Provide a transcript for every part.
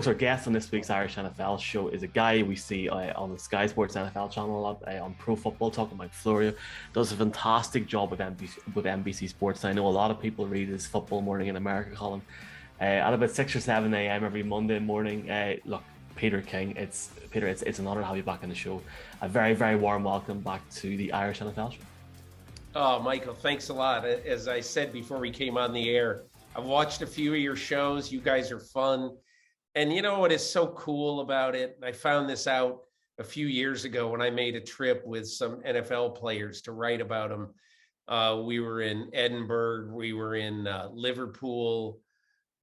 Our guest on this week's Irish NFL show is a guy we see on the Sky Sports NFL channel a lot, on Pro Football Talk. Mike Florio does a fantastic job with NBC Sports. I know a lot of people read his Football Morning in America column at about 6 or 7 a.m. every Monday morning. Look, Peter King, it's an honor to have you back on the show. A very, very warm welcome back to the Irish NFL show. Oh, Michael, thanks a lot. As I said before we came on the air, I've watched a few of your shows. You guys are fun. And you know what is so cool about it? I found this out a few years ago when I made a trip with some NFL players to write about them. We were in Edinburgh. We were in Liverpool.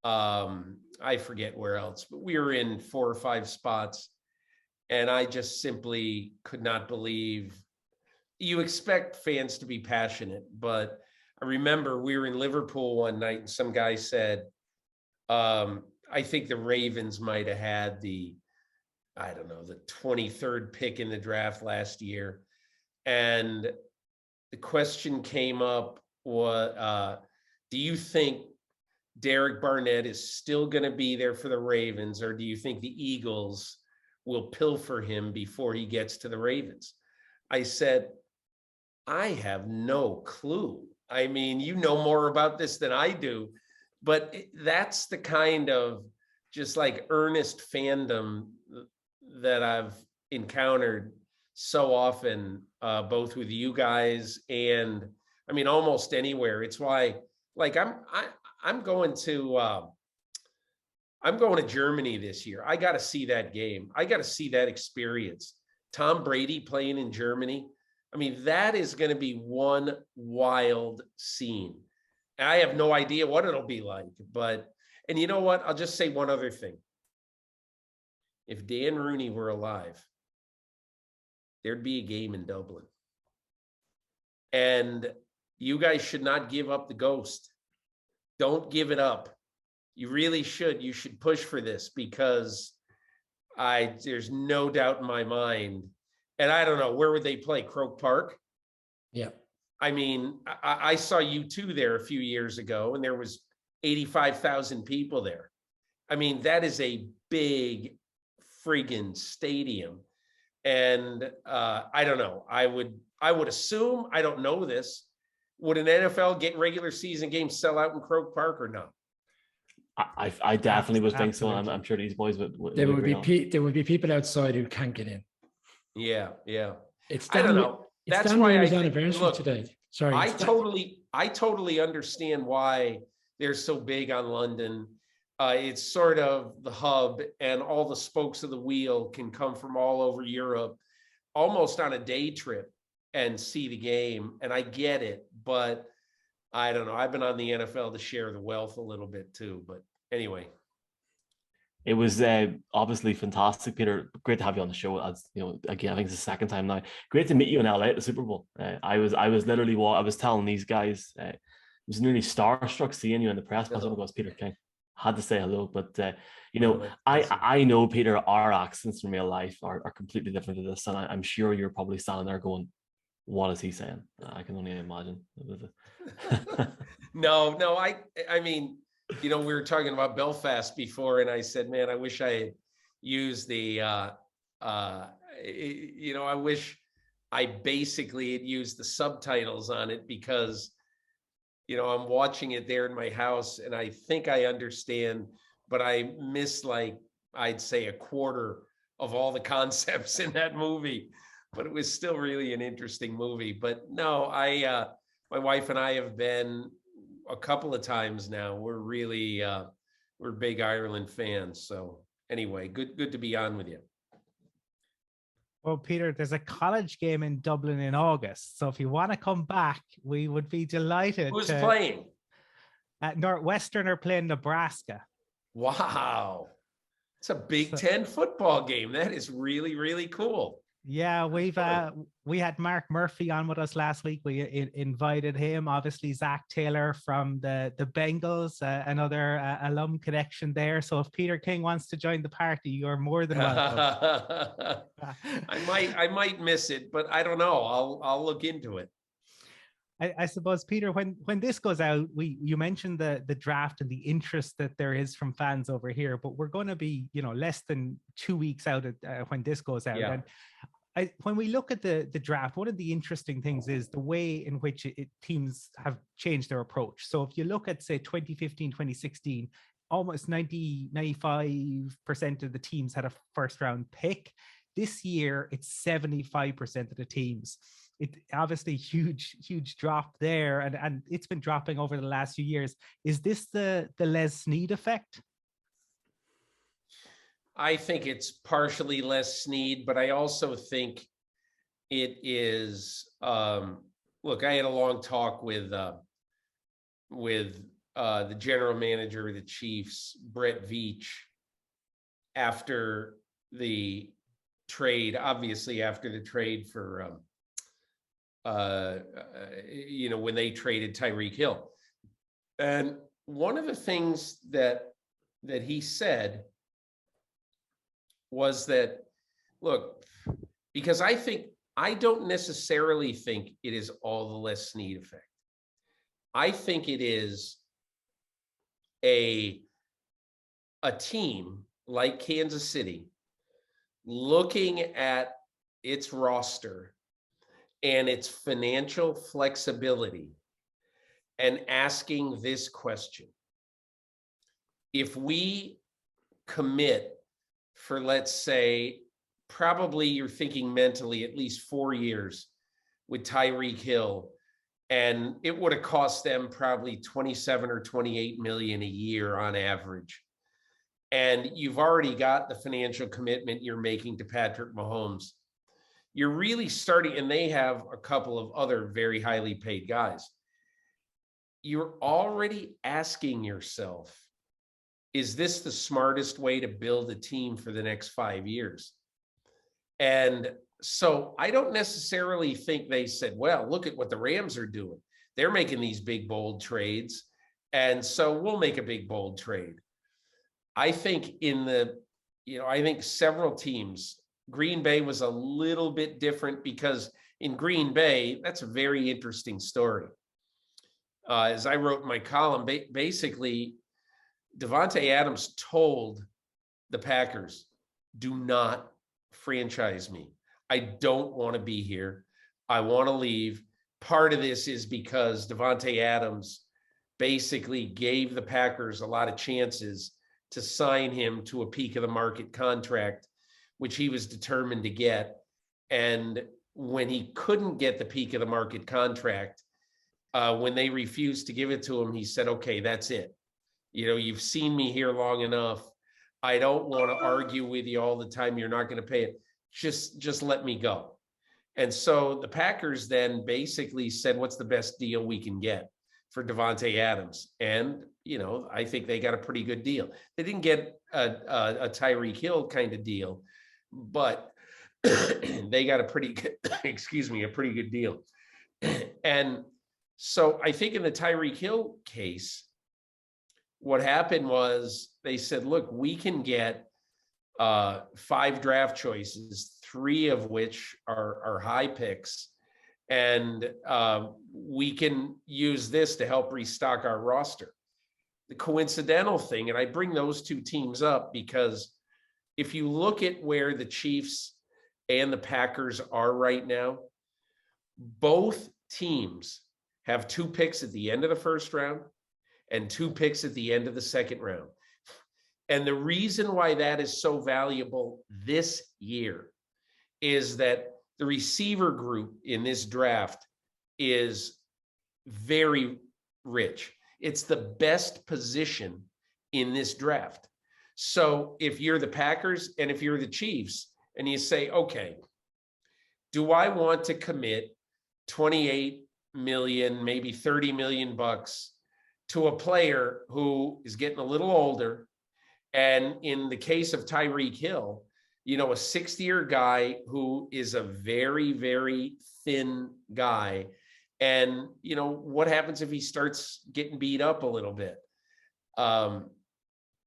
I forget where else, but we were in 4 or 5 spots. And I just simply could not believe. You expect fans to be passionate, but I remember we were in Liverpool one night and some guy said, I think the Ravens might have had the 23rd pick in the draft last year. And the question came up, do you think Derek Barnett is still going to be there for the Ravens, or do you think the Eagles will pilfer him before he gets to the Ravens? I said, I have no clue. I mean, you know more about this than I do, but that's the kind of just like earnest fandom that I've encountered so often, both with you guys and I mean, almost anywhere. It's why, like, I'm going to Germany this year. I got to see that game. I got to see that experience. Tom Brady playing in Germany. I mean, that is going to be one wild scene. I have no idea what it'll be like, and you know what? I'll just say one other thing. If Dan Rooney were alive, there'd be a game in Dublin. And you guys should not give up the ghost. Don't give it up. You really should. You should push for this because there's no doubt in my mind. And I don't know, where would they play? Croke Park? Yeah. I mean, I saw U2 there a few years ago, and there was 85,000 people there. I mean, that is a big friggin' stadium. And I don't know. I would assume, I don't know this, would an NFL regular season game sell out in Croke Park or not? I definitely would think so. I'm sure these boys would there would be people outside who can't get in. Yeah. I don't know. That's why I think, look, today. Sorry. I totally understand why they're so big on London. It's sort of the hub, and all the spokes of the wheel can come from all over Europe, almost on a day trip, and see the game. And I get it, but I don't know. I've been on the NFL to share the wealth a little bit too. But anyway. It was obviously fantastic, Peter. Great to have you on the show. As you know, again, I think it's the second time now. Great to meet you in LA at the Super Bowl. I was literally I was telling these guys, I was nearly starstruck seeing you in the press box. It was Peter King. Had to say hello, but you know, I know, Peter, our accents in real life are completely different to this, and I'm sure you're probably standing there going, "What is he saying?" I can only imagine. No, I mean. You know, we were talking about Belfast before, and I said, man, I wish I had used the, I wish I basically had used the subtitles on it because, you know, I'm watching it there in my house and I think I understand, but I miss, like, I'd say a quarter of all the concepts in that movie, but it was still really an interesting movie. But no, my wife and I have been a couple of times now. We're really we're big Ireland fans. So anyway, good to be on with you. Well, Peter, there's a college game in Dublin in August. So if you want to come back, we would be delighted. Who's playing? Northwestern are playing Nebraska. Wow. It's a Big Ten football game. That is really, really cool. Yeah, we had Mark Murphy on with us last week. We invited him, obviously Zach Taylor from the Bengals, another alum connection there. So if Peter King wants to join the party, you're more than welcome. I might miss it, but I don't know. I'll look into it. I suppose, Peter, when this goes out, you mentioned the draft and the interest that there is from fans over here, but we're going to be, less than 2 weeks out when this goes out. Yeah. And when we look at the draft, one of the interesting things is the way in which teams have changed their approach. So if you look at, say, 2015, 2016, almost 95% of the teams had a first round pick. This year, it's 75% of the teams. It obviously huge drop there, and it's been dropping over the last few years. Is this the Les Snead effect? I think it's partially Les Snead, but I also think it is. Look, I had a long talk with the general manager of the Chiefs, Brett Veach, after the trade. Obviously, after the trade for when they traded Tyreek Hill. And one of the things that he said was that, look, because I don't necessarily think it is all the Les Snead effect. I think it is a team like Kansas City looking at its roster and its financial flexibility and asking this question: if we commit for, let's say, probably you're thinking mentally at least 4 years with Tyreek Hill, and it would have cost them probably 27 or 28 million a year on average. And you've already got the financial commitment you're making to Patrick Mahomes. You're really starting, and they have a couple of other very highly paid guys. You're already asking yourself, is this the smartest way to build a team for the next 5 years? And so I don't necessarily think they said, well, look at what the Rams are doing. They're making these big, bold trades, and so we'll make a big, bold trade. I think I think several teams, Green Bay was a little bit different, because in Green Bay, that's a very interesting story. As I wrote in my column, basically, Davante Adams told the Packers, do not franchise me. I don't want to be here. I want to leave. Part of this is because Davante Adams basically gave the Packers a lot of chances to sign him to a peak of the market contract, which he was determined to get. And when he couldn't get the peak of the market contract, when they refused to give it to him, he said, okay, that's it. You've seen me here long enough. I don't want to argue with you all the time. You're not going to pay it. Just let me go. And so the Packers then basically said, what's the best deal we can get for Davante Adams? And, I think they got a pretty good deal. They didn't get a Tyreek Hill kind of deal, but they got a pretty good deal. And so I think in the Tyreek Hill case, what happened was they said, look, we can get 5 draft choices, 3 of which are high picks, and we can use this to help restock our roster. The coincidental thing, and I bring those 2 teams up because if you look at where the Chiefs and the Packers are right now, both teams have 2 picks at the end of the first round and 2 picks at the end of the second round. And the reason why that is so valuable this year is that the receiver group in this draft is very rich. It's the best position in this draft. So if you're the Packers and if you're the Chiefs and you say, okay, do I want to commit 28 million, maybe 30 million bucks to a player who is getting a little older? And in the case of Tyreek Hill, a 60-year guy who is a very, very thin guy. And, what happens if he starts getting beat up a little bit?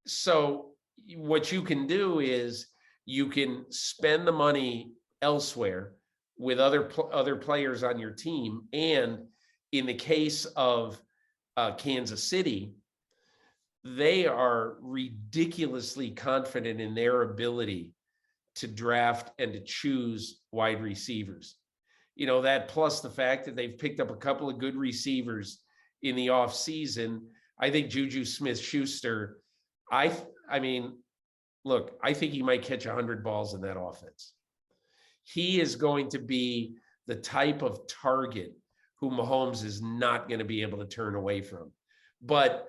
So what you can do is you can spend the money elsewhere with other players on your team, and in the case of Kansas City, they are ridiculously confident in their ability to draft and to choose wide receivers. You know, that plus the fact that they've picked up a couple of good receivers in the offseason. I think Juju Smith-Schuster, I mean, look, I think he might catch 100 balls in that offense. He is going to be the type of target who Mahomes is not going to be able to turn away from. But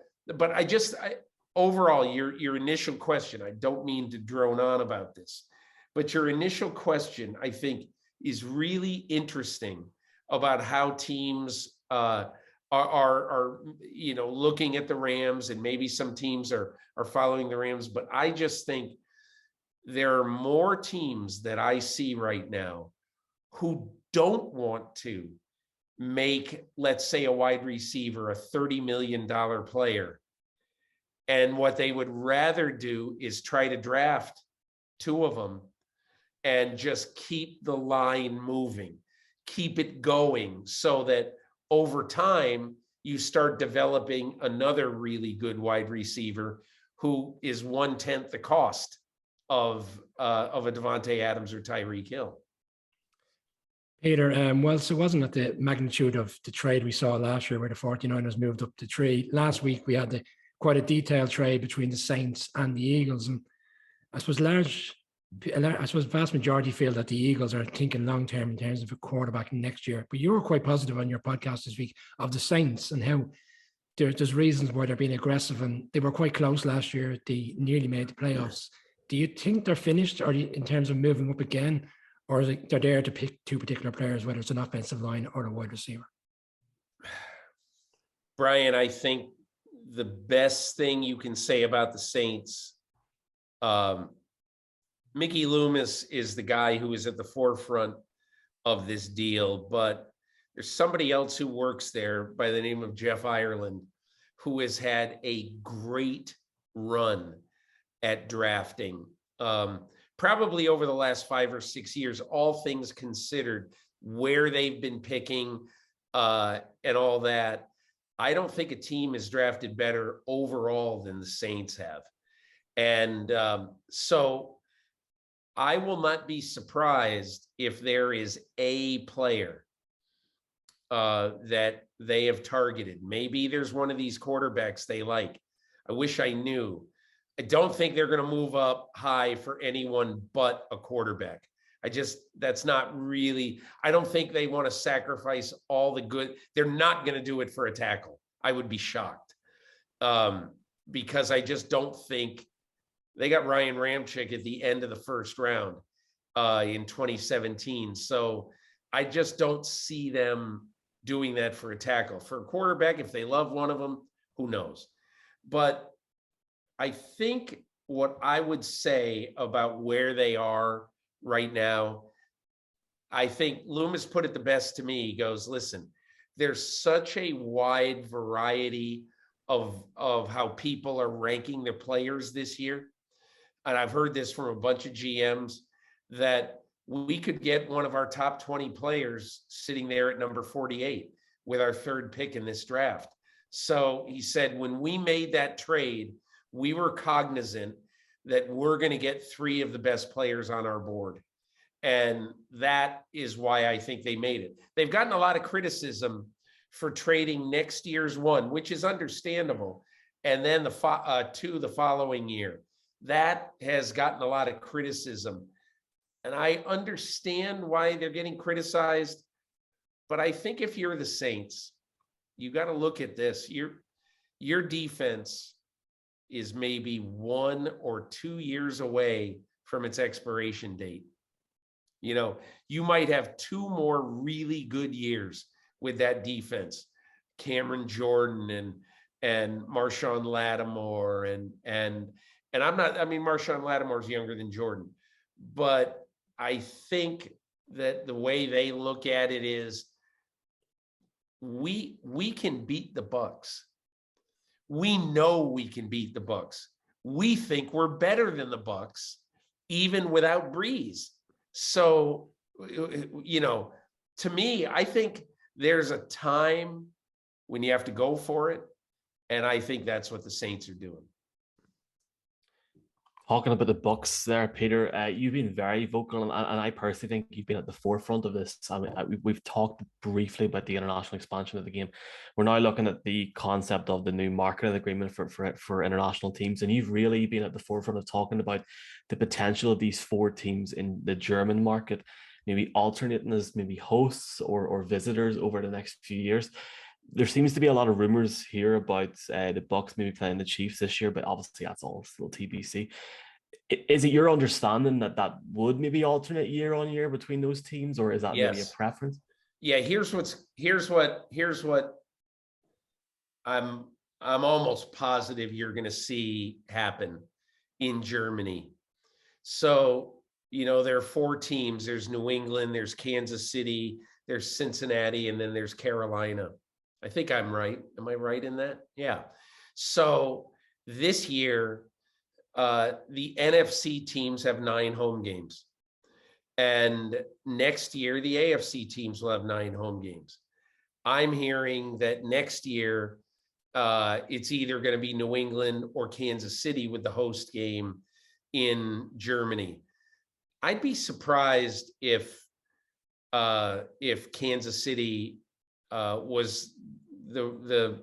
overall, your initial question, I don't mean to drone on about this, but your initial question, I think, is really interesting about how teams are looking at the Rams, and maybe some teams are following the Rams. But I just think there are more teams that I see right now who don't want to make, let's say, a wide receiver a $30 million player. And what they would rather do is try to draft two of them and just keep the line moving, keep it going, so that over time you start developing another really good wide receiver who is 1/10 the cost of a Devontae Adams or Tyreek Hill. Peter, well, so it wasn't at the magnitude of the trade we saw last year where the 49ers moved up to 3. Last week, we had quite a detailed trade between the Saints and the Eagles. And I suppose vast majority feel that the Eagles are thinking long-term in terms of a quarterback next year. But you were quite positive on your podcast this week of the Saints and how there's reasons why they're being aggressive. And they were quite close last year. They nearly made the playoffs. Do you think they're finished, or in terms of moving up again? Or is it they're there to pick two particular players, whether it's an offensive line or a wide receiver? Brian, I think the best thing you can say about the Saints, Mickey Loomis is the guy who is at the forefront of this deal, but there's somebody else who works there by the name of Jeff Ireland, who has had a great run at drafting. Probably over the last 5 or 6 years, all things considered, where they've been picking and all that, I don't think a team has drafted better overall than the Saints have. And so I will not be surprised if there is a player that they have targeted. Maybe there's one of these quarterbacks they like. I wish I knew. I don't think they're going to move up high for anyone but a quarterback. That's not really, I don't think they want to sacrifice all the good. They're not going to do it for a tackle. I would be shocked because I just don't think they got Ryan Ramczyk at the end of the first round in 2017. So I just don't see them doing that for a tackle. For a quarterback, if they love one of them, who knows? But I think what I would say about where they are right now, I think Loomis put it the best to me. He goes, listen, there's such a wide variety of how people are ranking their players this year. And I've heard this from a bunch of GMs, that we could get one of our top 20 players sitting there at number 48 with our 3rd pick in this draft. So he said, when we made that trade, we were cognizant that we're going to get 3 of the best players on our board. And that is why I think they made it. They've gotten a lot of criticism for trading next year's 1, which is understandable, and then the 2 the following year. That has gotten a lot of criticism. And I understand why they're getting criticized. But I think if you're the Saints, you got to look at this. Your defense is maybe 1 or 2 years away from its expiration date. You know, you might have 2 more really good years with that defense. Cameron Jordan and Marshawn Lattimore and Marshawn Lattimore's younger than Jordan, but I think that the way they look at it is we can beat the Bucs. We know we can beat the Bucs. We think we're better than the Bucs, even without Breeze. So, you know, to me, I think there's a time when you have to go for it. And I think that's what the Saints are doing. Talking about the Bucks there, Peter, you've been very vocal, and I personally think you've been at the forefront of this. I mean, we've talked briefly about the international expansion of the game. We're now looking at the concept of the new marketing agreement for international teams, and you've really been at the forefront of talking about the potential of these 4 teams in the German market, maybe alternating as maybe hosts or visitors over the next few years. There seems to be a lot of rumors here about the Bucks maybe playing the Chiefs this year, but obviously that's all still TBC. Is it your understanding that that would maybe alternate year on year between those teams, or is that maybe a Yes. preference? Yeah, here's what I'm almost positive you're going to see happen in Germany. So, there are 4 teams. There's New England, there's Kansas City, there's Cincinnati, and then there's Carolina. I think I'm right. Am I right in that? Yeah. So this year, the NFC teams have 9 home games. And next year, the AFC teams will have 9 home games. I'm hearing that next year, it's either going to be New England or Kansas City with the host game in Germany. I'd be surprised if Kansas City was the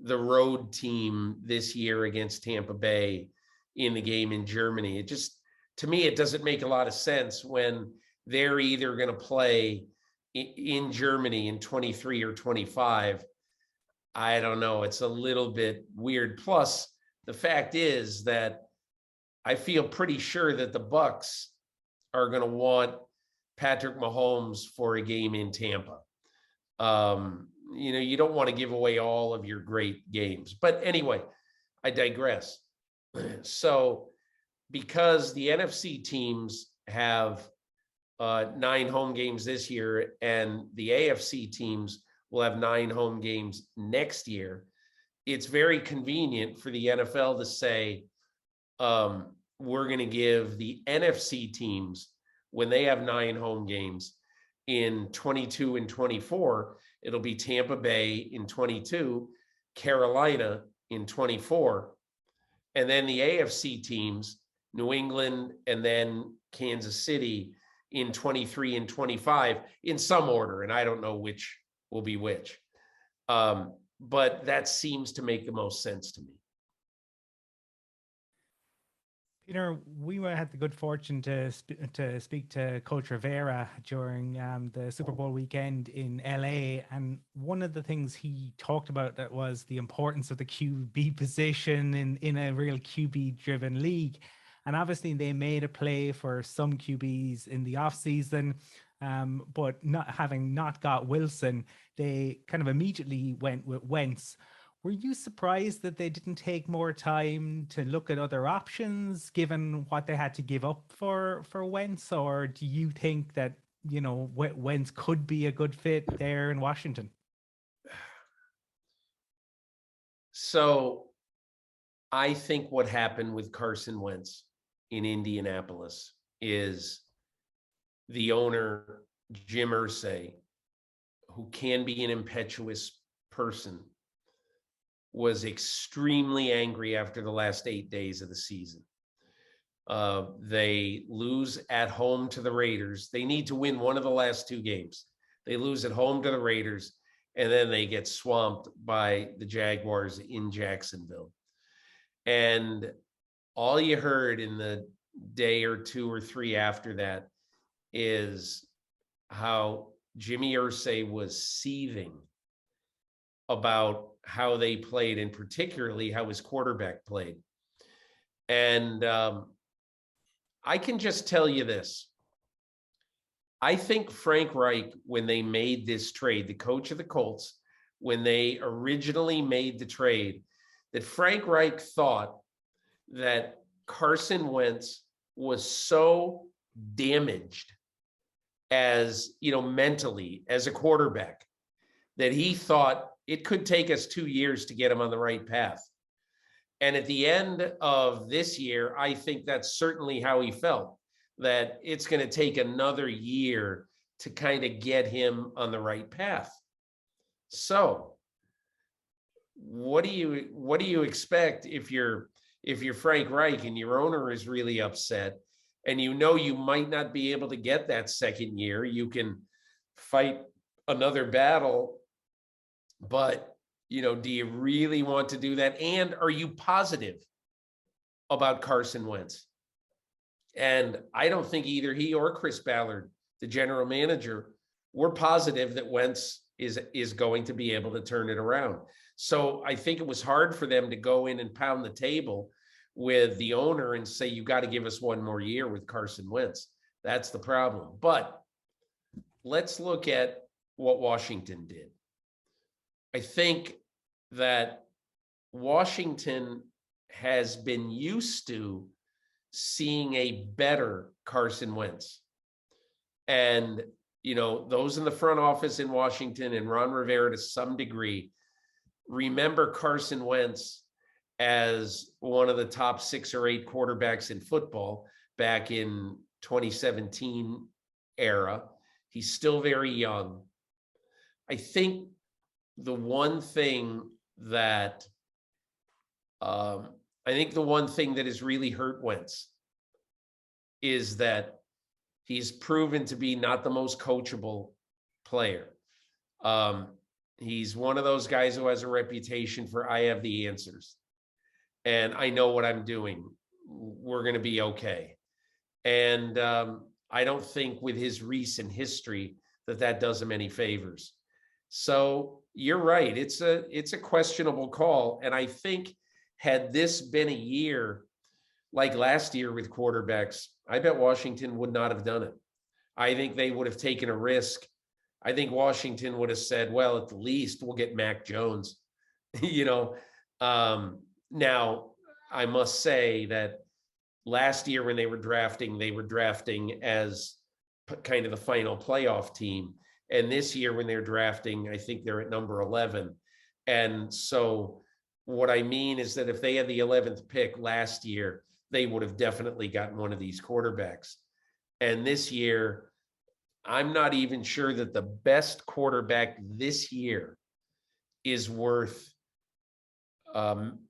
road team this year against Tampa Bay in the game in Germany. It just, to me, it doesn't make a lot of sense when they're either going to play in Germany in 23 or 25. I don't know. It's a little bit weird. Plus, the fact is that I feel pretty sure that the Bucks are going to want Patrick Mahomes for a game in Tampa. You don't want to give away all of your great games. But anyway, I digress. So because the NFC teams have 9 home games this year and the AFC teams will have 9 home games next year, it's very convenient for the NFL to say, we're going to give the NFC teams, when they have 9 home games in 22 and 24, it'll be Tampa Bay in 22, Carolina in 24, and then the AFC teams, New England and then Kansas City in 23 and 25 in some order. And I don't know which will be which. But that seems to make the most sense to me. Peter, we had the good fortune to speak to Coach Rivera during the Super Bowl weekend in LA, and one of the things he talked about that was the importance of the QB position in a real QB-driven league. And obviously, they made a play for some QBs in the offseason, but having not got Wilson, they kind of immediately went with Wentz. Were you surprised that they didn't take more time to look at other options, given what they had to give up for Wentz? Or do you think that, Wentz could be a good fit there in Washington? So I think what happened with Carson Wentz in Indianapolis is the owner, Jim Irsay, who can be an impetuous person, was extremely angry after the last 8 days of the season. They lose at home to the Raiders. They need to win one of the last 2 games. They lose at home to the Raiders, and then they get swamped by the Jaguars in Jacksonville. And all you heard in the day or 2 or 3 after that is how Jimmy Irsay was seething about how they played, and particularly how his quarterback played. And I can just tell you this. I think Frank Reich, when they made this trade, the coach of the Colts, when they originally made the trade, that Frank Reich thought that Carson Wentz was so damaged as, mentally as a quarterback, that he thought it could take us 2 years to get him on the right path. And at the end of this year, I think that's certainly how he felt, that it's going to take another year to kind of get him on the right path. So what do you expect if you're Frank Reich and your owner is really upset and you might not be able to get that second year? You can fight another battle, but do you really want to do that? And are you positive about Carson Wentz? And I don't think either he or Chris Ballard, the general manager, were positive that Wentz is going to be able to turn it around. So I think it was hard for them to go in and pound the table with the owner and say, you got to give us one more year with Carson Wentz. That's the problem. But let's look at what Washington did. I think that Washington has been used to seeing a better Carson Wentz. And, those in the front office in Washington and Ron Rivera to some degree remember Carson Wentz as one of the top 6 or 8 quarterbacks in football back in 2017 era. He's still very young. I think the one thing that has really hurt Wentz is that he's proven to be not the most coachable player. He's one of those guys who has a reputation for, I have the answers and I know what I'm doing. We're going to be okay. And I don't think with his recent history that does him any favors. So you're right. It's a questionable call. And I think had this been a year like last year with quarterbacks, I bet Washington would not have done it. I think they would have taken a risk. I think Washington would have said, well, at the least we'll get Mac Jones. Now I must say that last year when they were drafting as kind of the final playoff team. And this year when they're drafting, I think they're at number 11. And so what I mean is that if they had the 11th pick last year, they would have definitely gotten one of these quarterbacks. And this year, I'm not even sure that the best quarterback this year is worth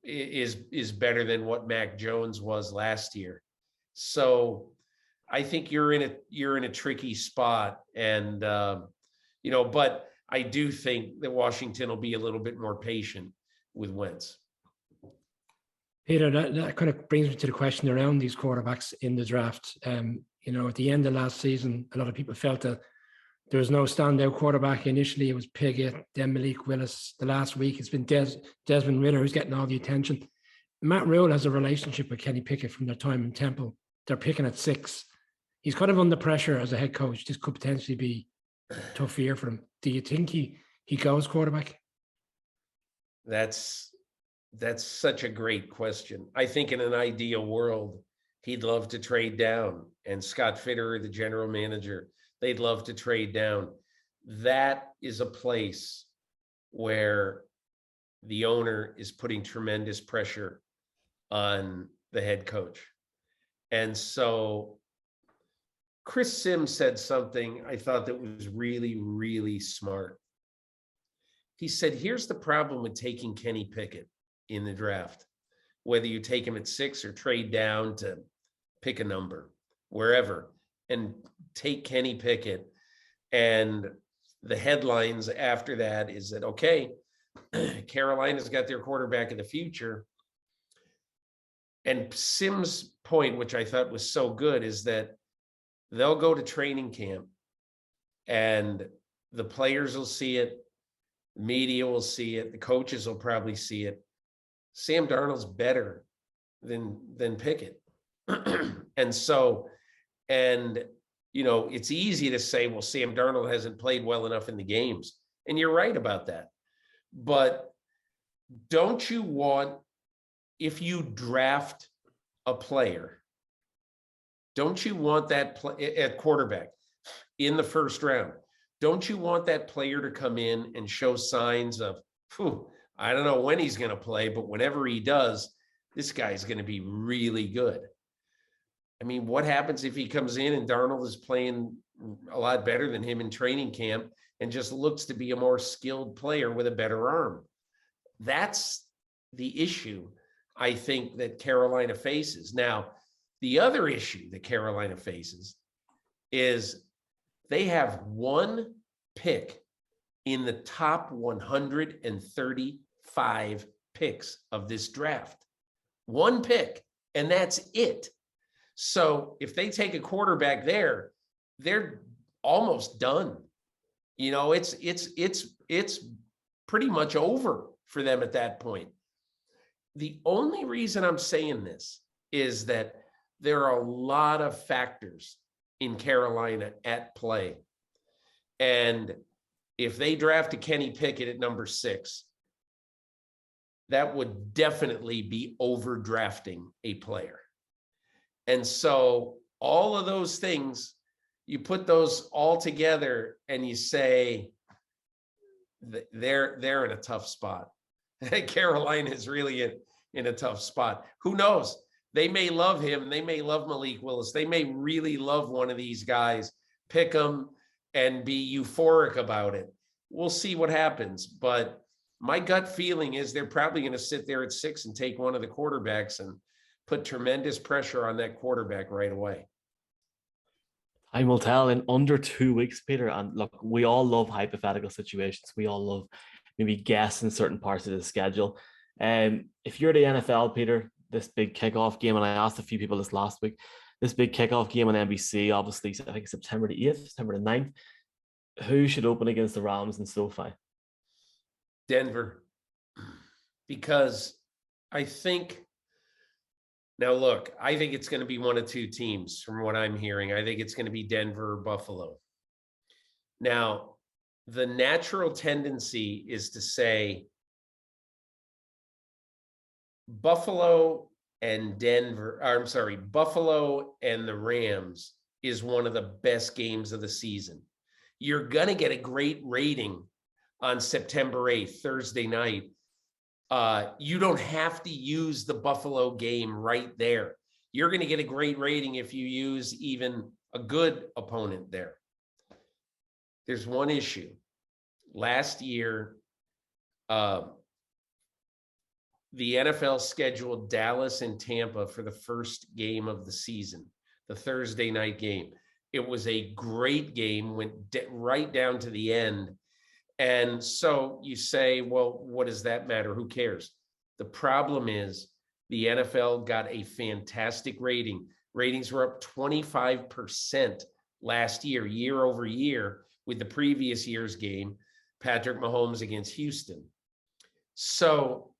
is better than what Mac Jones was last year. So I think you're in a tricky spot, and but I do think that Washington will be a little bit more patient with Wentz. Peter, that kind of brings me to the question around these quarterbacks in the draft. At the end of last season, a lot of people felt that there was no standout quarterback. Initially, it was Pickett, then Malik Willis. The last week, it's been Desmond Ridder who's getting all the attention. Matt Rule has a relationship with Kenny Pickett from their time in Temple. They're picking at 6. He's kind of under pressure as a head coach. This could potentially be a tough year for him. Do you think he goes quarterback? That's such a great question. I think in an ideal world, he'd love to trade down. And Scott Fitterer, the general manager, they'd love to trade down. That is a place where the owner is putting tremendous pressure on the head coach. And so Chris Sims said something I thought that was really, really smart. He said, here's the problem with taking Kenny Pickett in the draft, whether you take him at 6 or trade down to pick a number, wherever, and take Kenny Pickett. And the headlines after that is that, okay, Carolina's got their quarterback of the future. And Sims' point, which I thought was so good, is that they'll go to training camp and the players will see it, media will see it, the coaches will probably see it. Sam Darnold's better than Pickett. And it's easy to say, well, Sam Darnold hasn't played well enough in the games. And you're right about that. But don't you want, if you draft a player, don't you want that at quarterback in the first round? Don't you want that player to come in and show signs of, I don't know when he's going to play, but whenever he does, this guy's going to be really good. I mean, what happens if he comes in and Darnold is playing a lot better than him in training camp and just looks to be a more skilled player with a better arm. That's the issue I think that Carolina faces. Now, the other issue that Carolina faces is they have one pick in the top 135 picks of this draft. One pick, and that's it. So if they take a quarterback there, they're almost done. You know, it's pretty much over for them at that point. The only reason I'm saying this is that there are a lot of factors in Carolina at play. And if they drafted Kenny Pickett at number 6, that would definitely be overdrafting a player. And so all of those things, you put those all together and you say they're in a tough spot. Carolina is really in a tough spot. Who knows? They may love him. They may love Malik Willis. They may really love one of these guys, pick them, and be euphoric about it. We'll see what happens. But my gut feeling is they're probably going to sit there at 6 and take one of the quarterbacks and put tremendous pressure on that quarterback right away. Time will tell in under 2 weeks, Peter. And look, we all love hypothetical situations. We all love maybe guessing certain parts of the schedule. If you're the NFL, Peter, this big kickoff game, and I asked a few people this last week, this big kickoff game on NBC, obviously, I think September the 8th, September the 9th. Who should open against the Rams in SoFi? Denver. Because I think, now look, I think it's going to be one of two teams from what I'm hearing. I think it's going to be Denver or Buffalo. Now, the natural tendency is to say Buffalo and Buffalo and the Rams is one of the best games of the season. You're going to get a great rating on September 8th, Thursday night. You don't have to use the Buffalo game right there. You're going to get a great rating if you use even a good opponent there. There's one issue. Last year, the NFL scheduled Dallas and Tampa for the first game of the season, the Thursday night game. It was a great game, went right down to the end. And so you say, well, what does that matter? Who cares? The problem is the NFL got a fantastic rating. Ratings were up 25% last year, year over year, with the previous year's game, Patrick Mahomes against Houston. So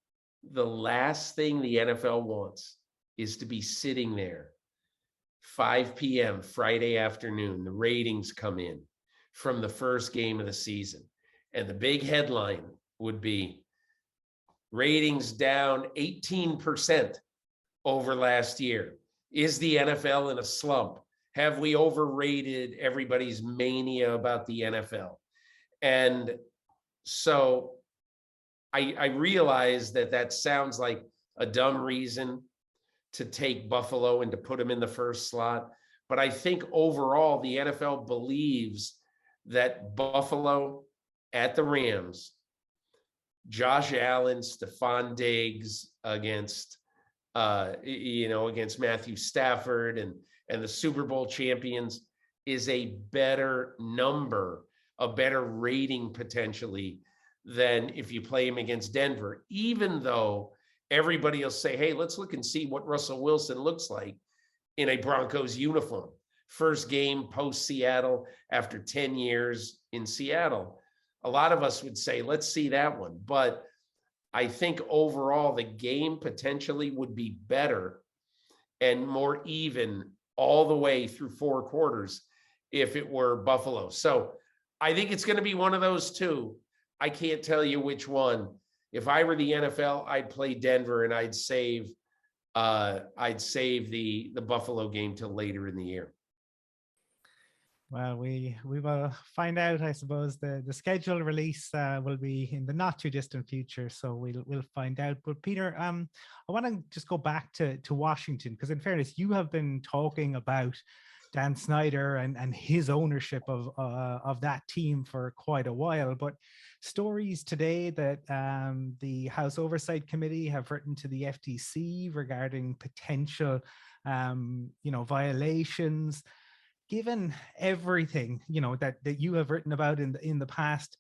the last thing the NFL wants is to be sitting there 5 p.m. Friday afternoon. The ratings come in from the first game of the season. And the big headline would be ratings down 18% over last year. Is the NFL in a slump? Have we overrated everybody's mania about the NFL? And so I realize that sounds like a dumb reason to take Buffalo and to put them in the first slot. But I think overall, the NFL believes that Buffalo at the Rams, Josh Allen, Stephon Diggs against Matthew Stafford and the Super Bowl champions is a better number, a better rating potentially than if you play him against Denver, even though everybody will say, hey, let's look and see what Russell Wilson looks like in a Broncos uniform. First game post Seattle after 10 years in Seattle. A lot of us would say, let's see that one. But I think overall, the game potentially would be better and more even all the way through 4 quarters if it were Buffalo. So I think it's going to be one of those two. I can't tell you which one. If I were the NFL, I'd play Denver and I'd save the Buffalo game till later in the year. Well, we will find out. I suppose the schedule release will be in the not too distant future, so we'll find out. But Peter, I want to just go back to Washington, because in fairness, you have been talking about Dan Snyder and his ownership of that team for quite a while. But stories today that the House Oversight Committee have written to the FTC regarding potential, violations. Given everything, that you have written about in the past,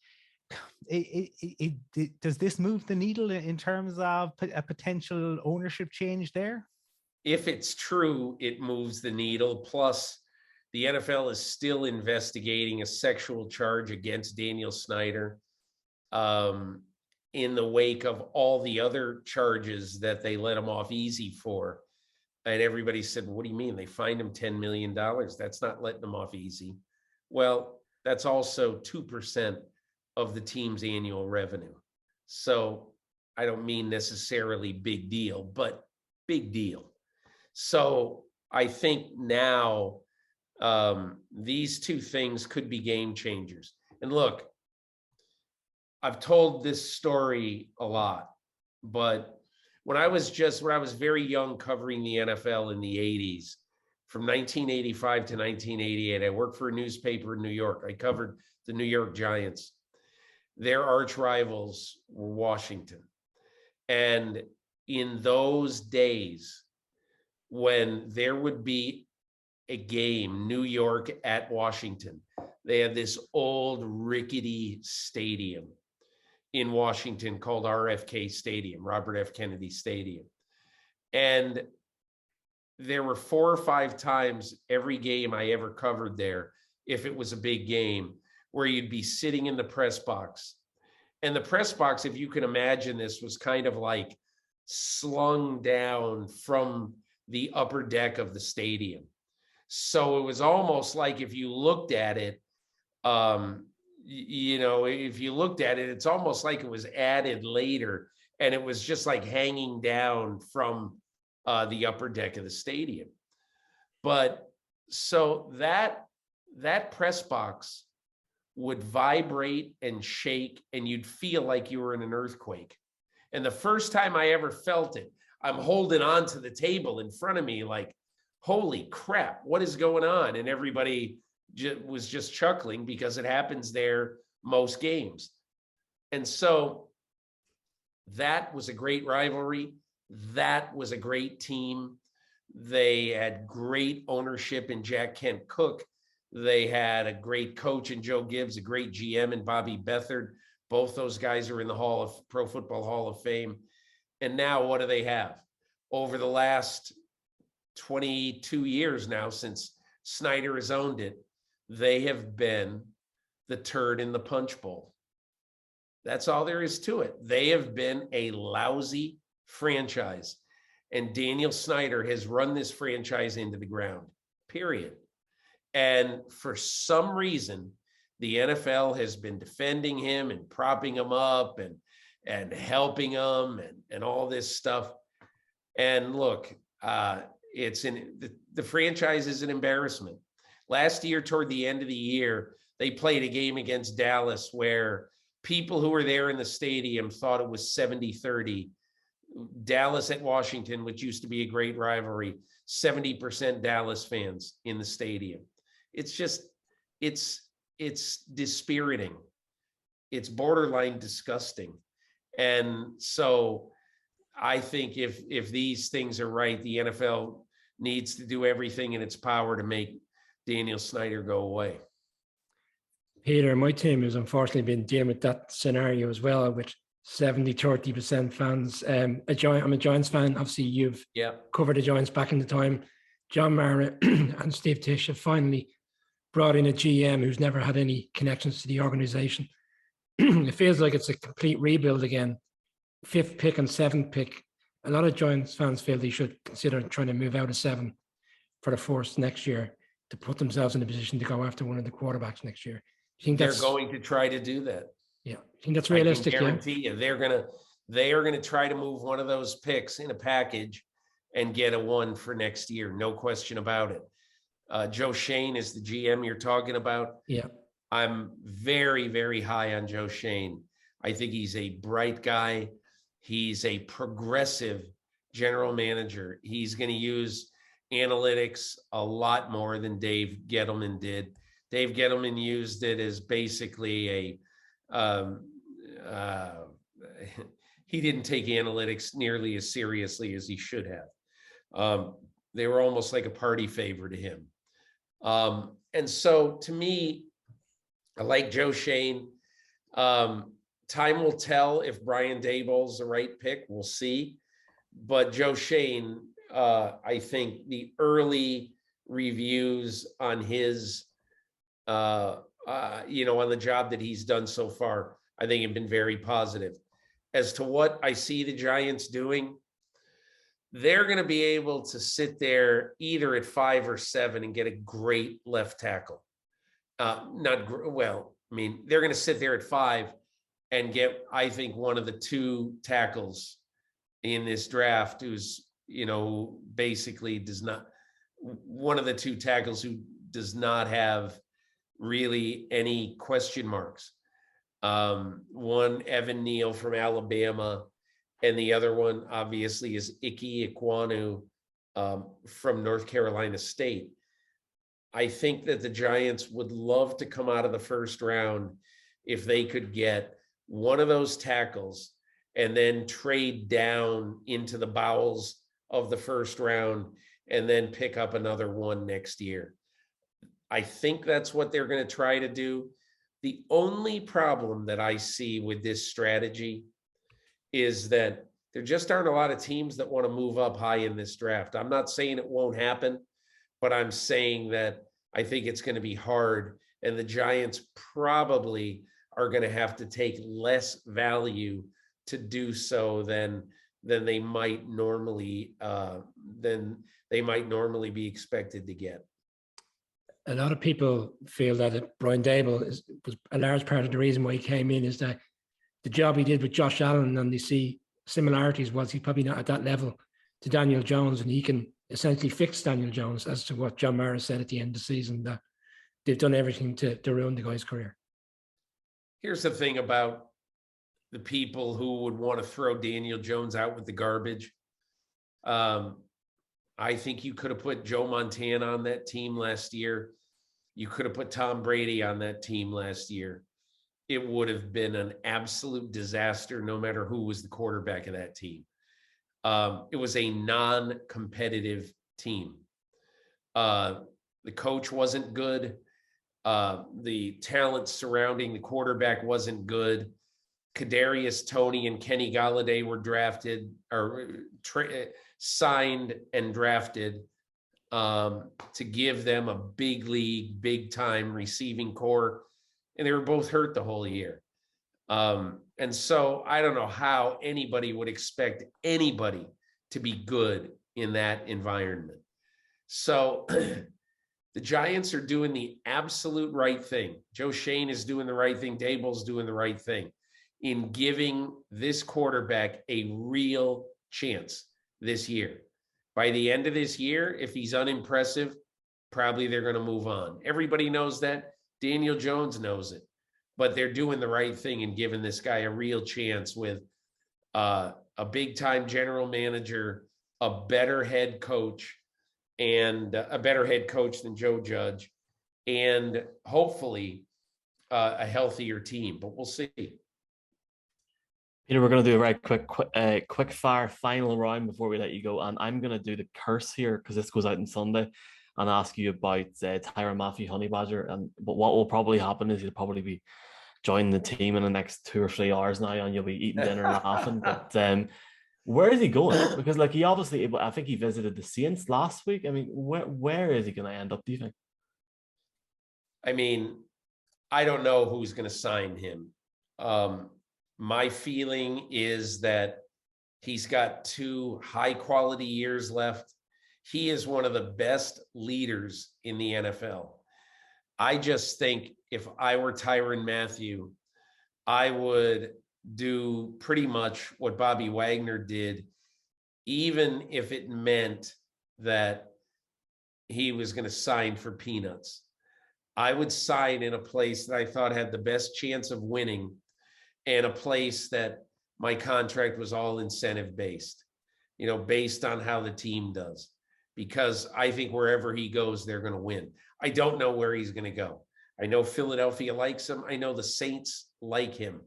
does this move the needle in terms of a potential ownership change there? If it's true, it moves the needle. Plus, the NFL is still investigating a sexual charge against Daniel Snyder in the wake of all the other charges that they let him off easy for. And everybody said, what do you mean? They fined him $10 million. That's not letting him off easy. Well, that's also 2% of the team's annual revenue. So I don't mean necessarily big deal, but big deal. So I think now these two things could be game changers. And look, I've told this story a lot, but when I was very young covering the NFL in the 80s, from 1985 to 1988, I worked for a newspaper in New York. I covered the New York Giants. Their arch rivals were Washington. And in those days, when there would be a game, New York at Washington, they had this old rickety stadium in Washington called RFK Stadium, Robert F. Kennedy Stadium. And there were 4 or 5 times every game I ever covered there, if it was a big game, where you'd be sitting in the press box. And the press box, if you can imagine this, was kind of like slung down from the upper deck of the stadium. So it was almost like if you looked at it, if you looked at it, it's almost like it was added later, and it was just like hanging down from the upper deck of the stadium. But so that press box would vibrate and shake, and you'd feel like you were in an earthquake. And the first time I ever felt it, I'm holding on to the table in front of me like, holy crap, what is going on? And everybody was just chuckling because it happens there most games. And so that was a great rivalry. That was a great team. They had great ownership in Jack Kent Cooke. They had a great coach in Joe Gibbs, a great GM in Bobby Beathard. Both those guys are in the Pro Football Hall of Fame. And now what do they have? Over the last 22 years now, since Snyder has owned it, they have been the turd in the punch bowl. That's all there is to it. They have been a lousy franchise. And Daniel Snyder has run this franchise into the ground, period. And for some reason, the NFL has been defending him and propping him up and helping him and all this stuff. And look, the franchise is an embarrassment. Last year, toward the end of the year, they played a game against Dallas where people who were there in the stadium thought it was 70-30. Dallas at Washington, which used to be a great rivalry, 70% Dallas fans in the stadium. It's just, it's dispiriting. It's borderline disgusting. And so I think if these things are right, the NFL needs to do everything in its power to make Daniel Snyder go away. Peter, my team has unfortunately been dealing with that scenario as well, with 70-30% fans. I'm a Giants fan. Obviously, you've covered the Giants back in the time. John Mara and Steve Tisch have finally brought in a GM who's never had any connections to the organization. It feels like it's a complete rebuild again. 5th pick and 7th pick. A lot of Giants fans feel they should consider trying to move out of 7 for the 4th next year to put themselves in a position to go after one of the quarterbacks next year. You think they're going to try to do that? Yeah, I think that's realistic. I can guarantee you, they are gonna try to move one of those picks in a package and get a 1 for next year. No question about it. Joe Schoen is the GM you're talking about. Yeah, I'm very, very high on Joe Schoen. I think he's a bright guy. He's a progressive general manager. He's going to use analytics a lot more than Dave Gettleman did. Dave Gettleman used it as basically he didn't take analytics nearly as seriously as he should have. They were almost like a party favor to him. And so to me, I like Joe Shane. Time will tell if Brian Daboll's the right pick. We'll see. But Joe Shane, I think the early reviews on his, on the job that he's done so far, I think have been very positive. As to what I see the Giants doing, they're going to be able to sit there either at 5 or 7 and get a great left tackle. They're going to sit there at 5 and get, I think, one of the 2 tackles in this draft who's, basically does not, one of the 2 tackles who does not have really any question marks. One, Evan Neal from Alabama, and the other one obviously is Ike Ekwonu from North Carolina State. I think that the Giants would love to come out of the first round if they could get one of those tackles and then trade down into the bowels of the first round and then pick up another one next year. I think that's what they're going to try to do. The only problem that I see with this strategy is that there just aren't a lot of teams that want to move up high in this draft. I'm not saying it won't happen, but I'm saying that I think it's going to be hard, and the Giants probably are going to have to take less value to do so than they might normally be expected to get. A lot of people feel that Brian Dable was a large part of the reason why he came in, is that the job he did with Josh Allen, and they see similarities, was he's probably not at that level to Daniel Jones, and he can essentially fix Daniel Jones, as to what John Mara said at the end of the season, that they've done everything to ruin the guy's career. Here's the thing about the people who would want to throw Daniel Jones out with the garbage. I think you could have put Joe Montana on that team last year. You could have put Tom Brady on that team last year. It would have been an absolute disaster no matter who was the quarterback of that team. It was a non-competitive team. The coach wasn't good. The talent surrounding the quarterback wasn't good. Kadarius Toney and Kenny Galladay were drafted or signed and drafted to give them a big league, big time receiving core. And they were both hurt the whole year. And so I don't know how anybody would expect anybody to be good in that environment. So the Giants are doing the absolute right thing. Joe Shane is doing the right thing. Daboll's doing the right thing in giving this quarterback a real chance this year. By the end of this year, if he's unimpressive, probably they're going to move on. Everybody knows that. Daniel Jones knows it. But they're doing the right thing and giving this guy a real chance with a big-time general manager, a better head coach, and a better head coach than Joe Judge, and hopefully a healthier team. But we'll see. Peter, we're going to do a very quick fire final round before we let you go. And I'm going to do the curse here because this goes out on Sunday, and ask you about Tyrann Mathieu Honey Badger. But what will probably happen is he'll probably be joining the team in the next 2 or 3 hours now, and you'll be eating dinner and laughing. But where is he going? Because he obviously, I think he visited the Saints last week. I mean, where is he going to end up, do you think? I mean, I don't know who's going to sign him. My feeling is that he's got 2 high-quality years left. He is one of the best leaders in the NFL. I just think if I were Tyrann Mathieu, I would do pretty much what Bobby Wagner did, even if it meant that he was going to sign for peanuts. I would sign in a place that I thought had the best chance of winning, and a place that my contract was all incentive based, based on how the team does. because I think wherever he goes, they're going to win. I don't know where he's going to go. I know Philadelphia likes him. I know the Saints like him,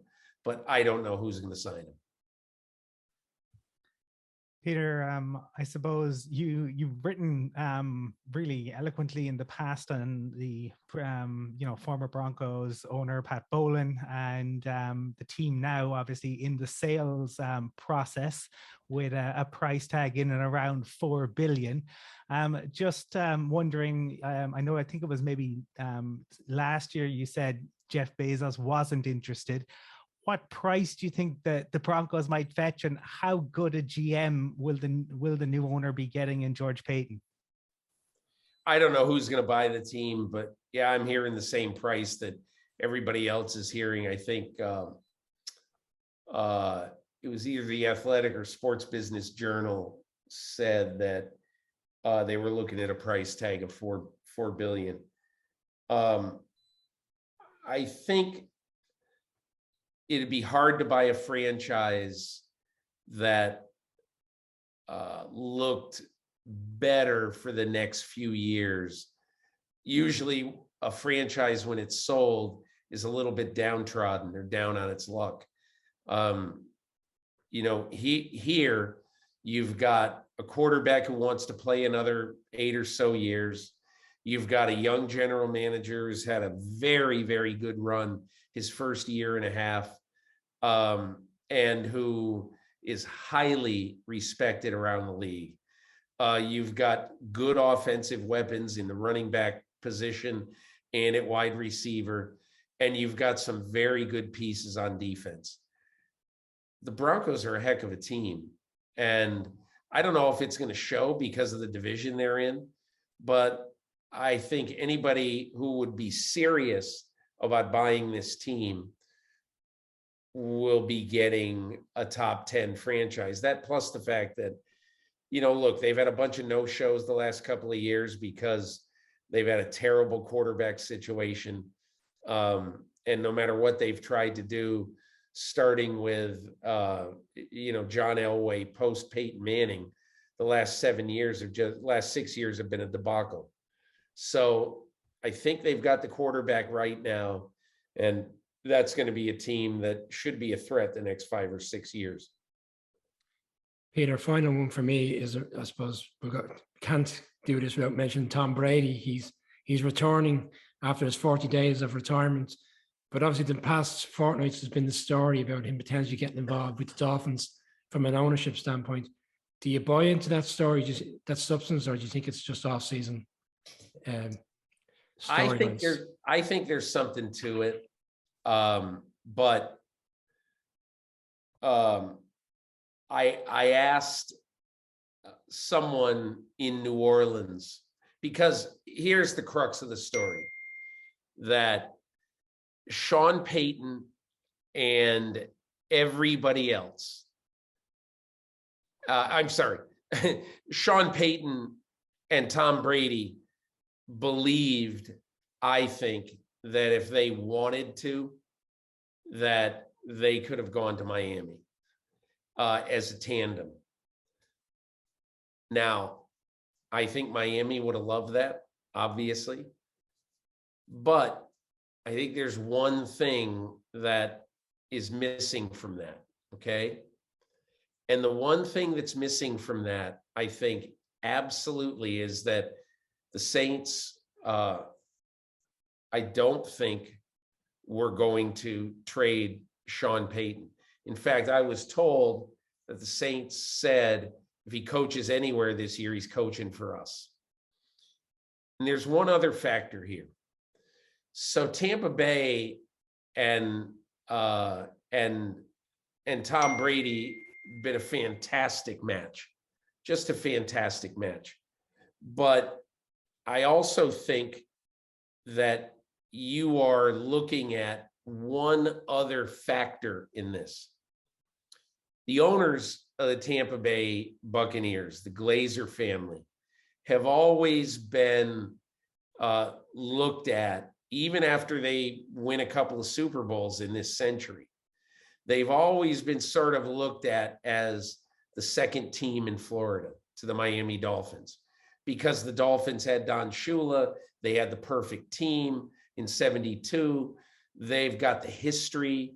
but I don't know who's going to sign him. Peter, I suppose you've written really eloquently in the past on the former Broncos owner Pat Bowlen and the team now obviously in the sales process with a price tag in and around $4 billion. Just wondering, I think it was maybe last year you said Jeff Bezos wasn't interested. What price do you think that the Broncos might fetch, and how good a GM will the new owner be getting in George Payton? I don't know who's going to buy the team, but yeah, I'm hearing the same price that everybody else is hearing. I think it was either the Athletic or Sports Business Journal said that they were looking at a price tag of $4 billion. I think it'd be hard to buy a franchise that looked better for the next few years. Usually a franchise, when it's sold, is a little bit downtrodden or down on its luck. Here you've got a quarterback who wants to play another 8 or so years. You've got a young general manager who's had a very, very good run his first year and a half, and who is highly respected around the league. You've got good offensive weapons in the running back position and at wide receiver, and you've got some very good pieces on defense. The Broncos are a heck of a team, and I don't know if it's going to show because of the division they're in, but I think anybody who would be serious about buying this team will be getting a top 10 franchise. That plus the fact that, look, they've had a bunch of no-shows the last couple of years because they've had a terrible quarterback situation. And no matter what they've tried to do, starting with, John Elway, post Peyton Manning, the last 6 years have been a debacle. So I think they've got the quarterback right now, and that's going to be a team that should be a threat the next 5 or 6 years. Peter, final one for me is, I suppose can't do this without mentioning Tom Brady. He's returning after his 40 days of retirement, but obviously the past fortnights has been the story about him potentially getting involved with the Dolphins from an ownership standpoint. Do you buy into that story, that substance, or do you think it's just off-season? I think there's something to it. But I asked someone in New Orleans, because here's the crux of the story, that Sean Payton and everybody else, Sean Payton and Tom Brady believed, I think, that if they wanted to, that they could have gone to Miami as a tandem. Now, I think Miami would have loved that, obviously. But I think there's one thing that is missing from that, okay? And the one thing that's missing from that, I think, absolutely, is that the Saints, I don't think we're going to trade Sean Payton. In fact, I was told that the Saints said if he coaches anywhere this year, he's coaching for us. And there's one other factor here. So Tampa Bay and Tom Brady been a fantastic match, just a fantastic match. But I also think that you are looking at one other factor in this. The owners of the Tampa Bay Buccaneers, the Glazer family, have always been looked at, even after they win a couple of Super Bowls in this century. They've always been sort of looked at as the second team in Florida to the Miami Dolphins, because the Dolphins had Don Shula. They had the perfect team in 72. They've got the history.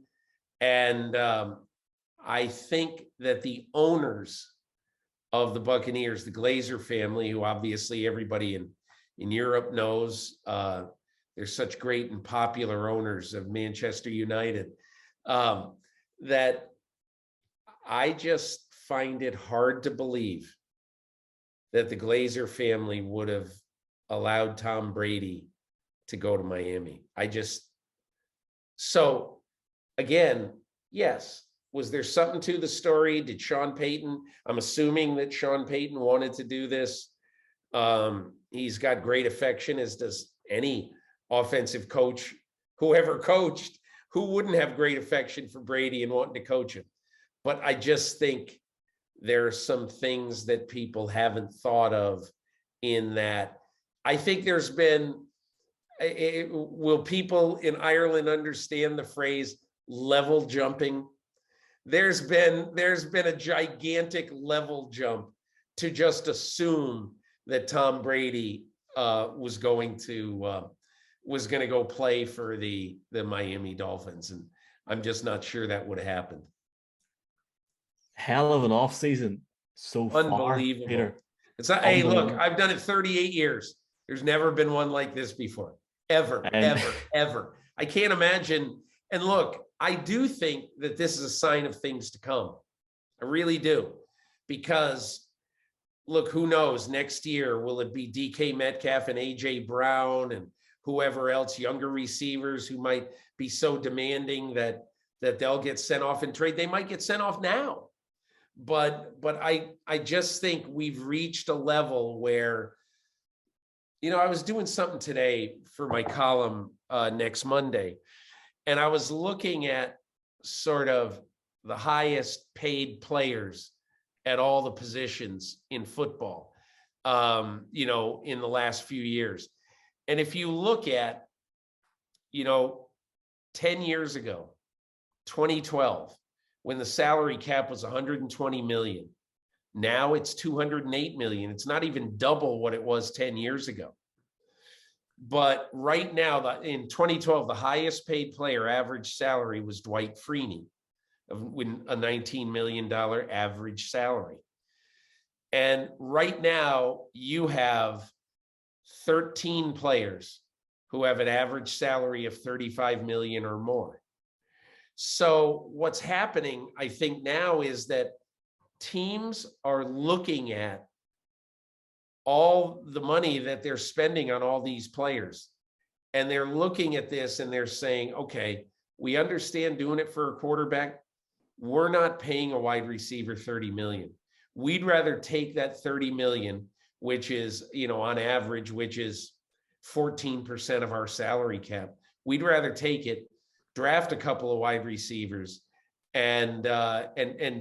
And I think that the owners of the Buccaneers, the Glazer family, who obviously everybody in Europe knows, they're such great and popular owners of Manchester United, that I just find it hard to believe that the Glazer family would have allowed Tom Brady to go to Miami. So again, yes, was there something to the story? Did Sean Payton, I'm assuming that Sean Payton wanted to do this. He's got great affection, as does any offensive coach, whoever coached, who wouldn't have great affection for Brady and wanting to coach him. But I just think there are some things that people haven't thought of in that. I think there's been, will people in Ireland understand the phrase level jumping? There's been a gigantic level jump to just assume that Tom Brady was going to go play for the Miami Dolphins, and I'm just not sure that would have happened. Hell of an offseason so far, Unbelievable. Peter. It's not, hey, look, I've done it 38 years. There's never been one like this before. Ever. I can't imagine. And look, I do think that this is a sign of things to come. I really do. Because look, who knows, next year, will it be DK Metcalf and AJ Brown and whoever else, younger receivers who might be so demanding that they'll get sent off in trade? They might get sent off now. But I just think we've reached a level where, I was doing something today for my column next Monday, and I was looking at sort of the highest paid players at all the positions in football, in the last few years. And if you look at, 10 years ago, 2012, when the salary cap was 120 million, now it's 208 million. It's not even double what it was 10 years ago. But right now, in 2012, the highest paid player average salary was Dwight Freeney, with a $19 million average salary. And right now, you have 13 players who have an average salary of 35 million or more. So what's happening, I think, now is that teams are looking at all the money that they're spending on all these players. And they're looking at this and they're saying, okay, we understand doing it for a quarterback. We're not paying a wide receiver 30 million. We'd rather take that 30 million, which is, on average, which is 14% of our salary cap. We'd rather take it, draft a couple of wide receivers, and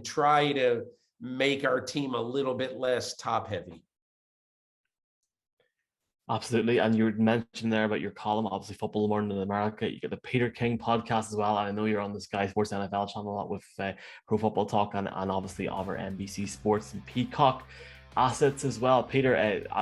try to make our team a little bit less top heavy. Absolutely. And you mentioned there about your column, obviously Football Morning in America. You get the Peter King podcast as well. And I know you're on the Sky Sports NFL channel a lot with Pro Football Talk and obviously other NBC Sports and Peacock assets as well. Peter,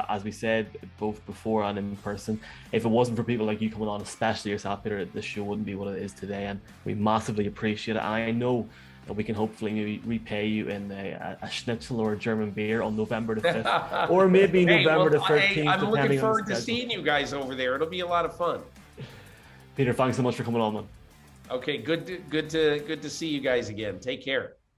as we said, both before and in person, if it wasn't for people like you coming on, especially yourself, Peter, the show wouldn't be what it is today. And we massively appreciate it. And I know that we can hopefully maybe repay you in a schnitzel or a German beer on November the 5th, or maybe November the 13th. I'm looking forward to seeing you guys over there. It'll be a lot of fun. Peter, thanks so much for coming on, man. Okay, good to see you guys again. Take care.